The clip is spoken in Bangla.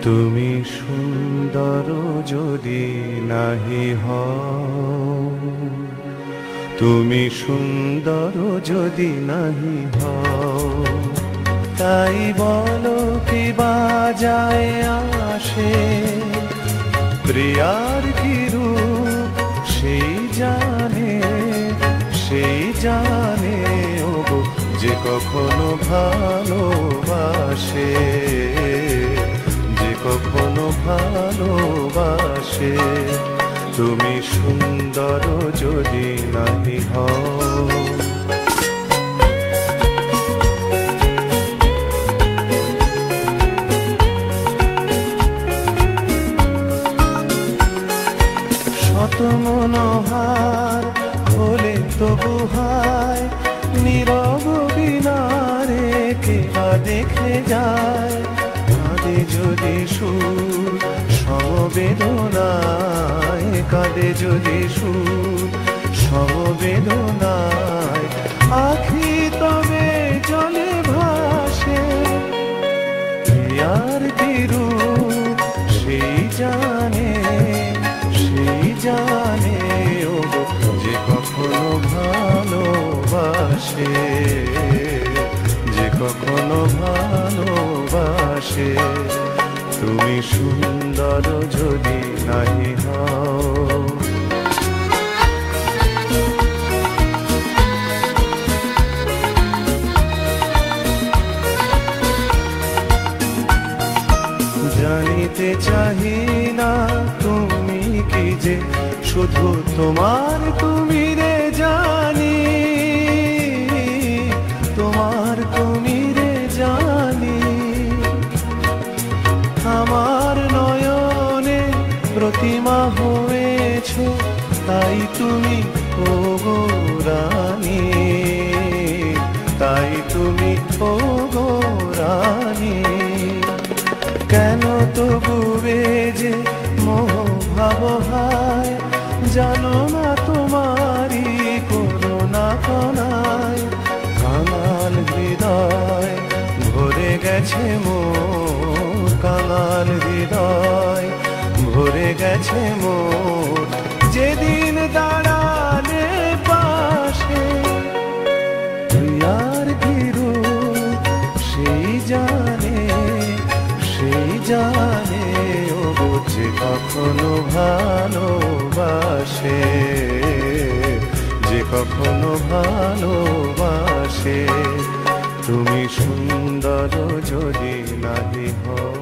তুমি সুন্দর যদি নাহি হও, তুমি সুন্দর যদি নাহি হও, তাই বলো কি বাজায় আসে, প্রিয়ার কি রূপ সেই জানে, সেই জানে ওগো যে কখনো ভালোবাসে, যে কখনো ভালোবাসে। তুমি সুন্দর যদি নাহি হও, শত মনোহার হলে তবু হায়, নীরব বিনারে কে বা দেখে যায়, কাঁদে যদি সুর সমবেদনায়, কাঁদে যদি সুর সমবেদনায়, আখি তবে জলে ভাসে, প্রিয়ার কি রূপ সেই জানে, সেই জানে ওগো যে কখনো ভালোবাসে, যে কখনো ভালোবাসে। তুমি সুন্দর যদি নাহি হও, জানিতে চাহি না তুমি কি যে শুধু তোমার তুমি রে জানি, তোমার তুমি রে জানি, আমার নয়নে প্রতিমা হয়েছ, তাই তুমি ওগো রানী, তাই তুমি ওগো রানী। কেন তবুবে যে মোহ ভাব হায়, জানো না তোমারি করুণা কণায়, কাঙাল হৃদয় ভরে গেছে মোর, কাঙাল হৃদয় ভরে গেছে মোর, যেদিন দাঁড়ালে পাশে, প্রিয়ার কি রূপ সেই জানে, সেই জানে ওগো যে কখনো ভালোবাসে, যে কখনো ভালোবাসে। তুমি সুন্দর যদি নাহি হও।